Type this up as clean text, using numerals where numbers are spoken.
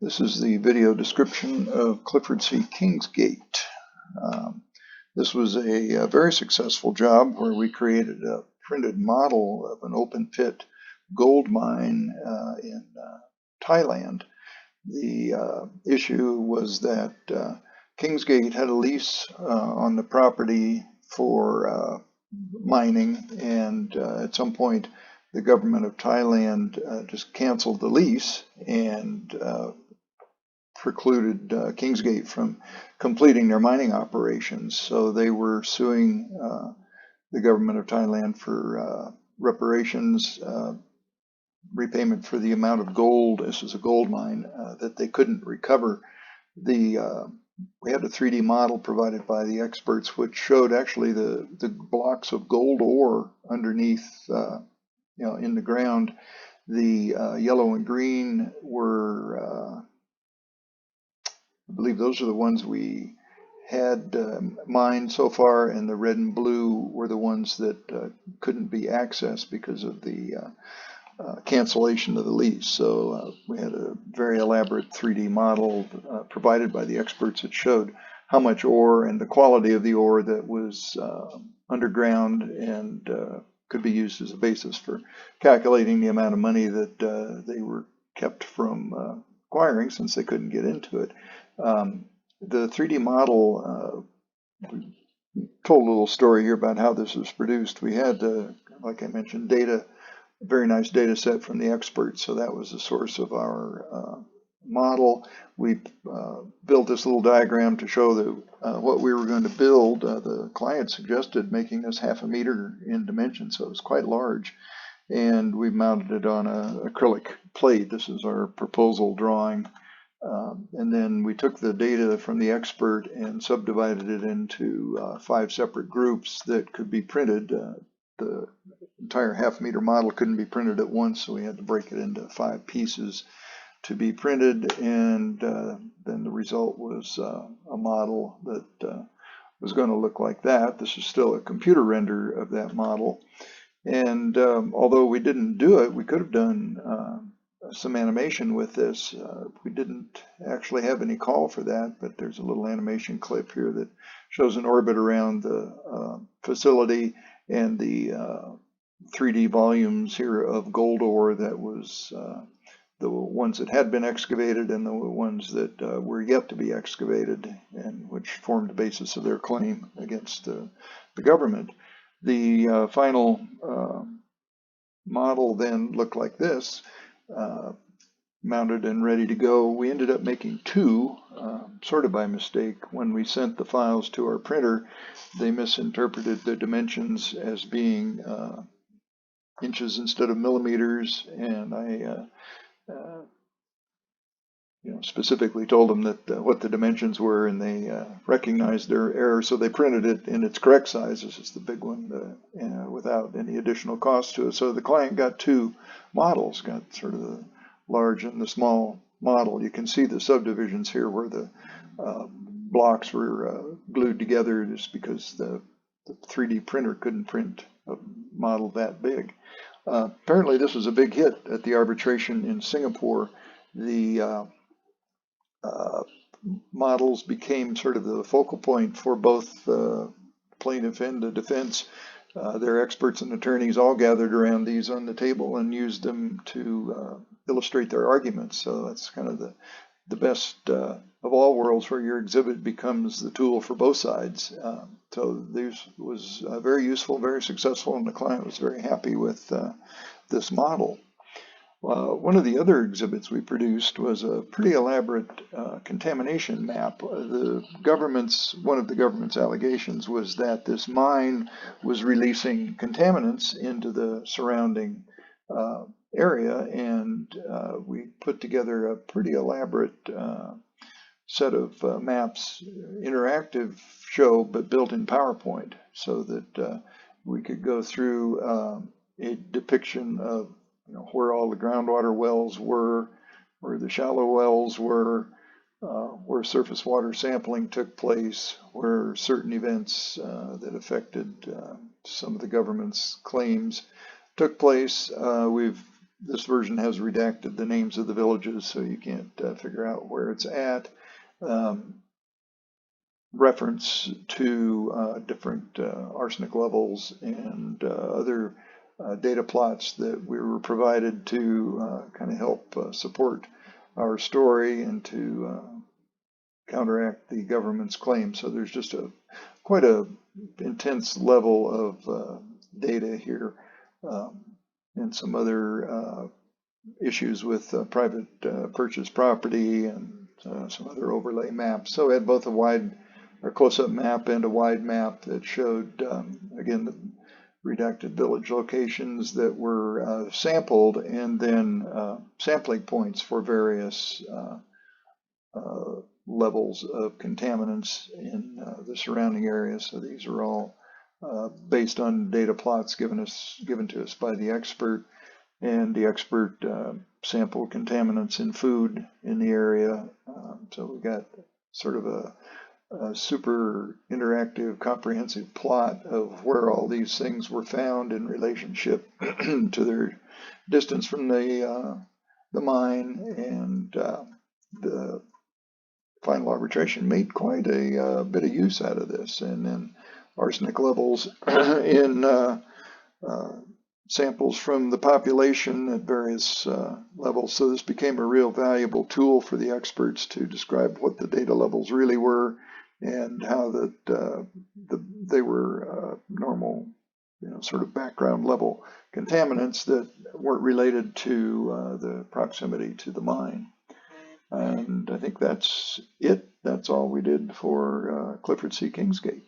This is the video description of CliffordC Kingsgate. This was a very successful job where we created a printed model of an open pit gold mine in Thailand. The issue was that Kingsgate had a lease on the property for mining, and at some point the government of Thailand just canceled the lease and precluded Kingsgate from completing their mining operations. So they were suing the government of Thailand for reparations, repayment for the amount of gold. This is a gold mine that they couldn't recover. We had a 3D model provided by the experts, which showed actually the blocks of gold ore underneath, in the ground. The yellow and green were I believe those are the ones we had mined so far, and the red and blue were the ones that couldn't be accessed because of the cancellation of the lease. So we had a very elaborate 3D model provided by the experts that showed how much ore and the quality of the ore that was underground and could be used as a basis for calculating the amount of money that they were kept from acquiring, since they couldn't get into it. The 3D model told a little story here about how this was produced. We had, like I mentioned, a very nice data set from the experts, so that was the source of our model. We built this little diagram to show that what we were going to build. The client suggested making this 1/2 meter in dimension, so it was quite large, and we mounted it on an acrylic plate. This is our proposal drawing. And then we took the data from the expert and subdivided it into 5 separate groups that could be printed. The entire 1/2 meter model couldn't be printed at once, so we had to break it into 5 pieces to be printed, and then the result was a model that was going to look like that. This is still a computer render of that model, and although we didn't do it, we could have done some animation with this. We didn't actually have any call for that, but there's a little animation clip here that shows an orbit around the facility and the 3D volumes here of gold ore that was the ones that had been excavated and the ones that were yet to be excavated, and which formed the basis of their claim against the government. The final model then looked like this. Mounted and ready to go. We ended up making 2, sort of by mistake. When we sent the files to our printer, they misinterpreted the dimensions as being inches instead of millimeters, and I specifically told them that what the dimensions were, and they recognized their error, so they printed it in its correct size. This is the big one, without any additional cost to it. So the client got 2 models, got sort of the large and the small model. You can see the subdivisions here where the blocks were glued together, just because the 3D printer couldn't print a model that big. Apparently this was a big hit at the arbitration in Singapore. The models became sort of the focal point for both the plaintiff and the defense. Their experts and attorneys all gathered around these on the table and used them to illustrate their arguments. So that's kind of the best of all worlds, where your exhibit becomes the tool for both sides. So this was very useful, very successful, and the client was very happy with this model. One of the other exhibits we produced was a pretty elaborate contamination map. One of the government's allegations was that this mine was releasing contaminants into the surrounding area, and we put together a pretty elaborate set of maps, interactive show, but built in PowerPoint, so that we could go through a depiction of where all the groundwater wells were, where the shallow wells were, where surface water sampling took place, where certain events that affected some of the government's claims took place. We've this version has redacted the names of the villages, so you can't figure out where it's at. Reference to different arsenic levels and other data plots that we were provided to kind of help support our story and to counteract the government's claim. So there's just quite a intense level of data here, and some other issues with private purchase property and some other overlay maps. So we had both a close-up map and a wide map that showed, again, the redacted village locations that were sampled, and then sampling points for various levels of contaminants in the surrounding area. So these are all based on data plots given to us by the expert, and the expert sampled contaminants in food in the area. So we got sort of a super interactive, comprehensive plot of where all these things were found in relationship to their distance from the mine, and the final arbitration made quite a bit of use out of this. And then arsenic levels in samples from the population at various levels. So this became a real valuable tool for the experts to describe what the data levels really were and how they were normal, sort of background level contaminants that weren't related to the proximity to the mine. And I think that's it. That's all we did for CliffordC Kingsgate.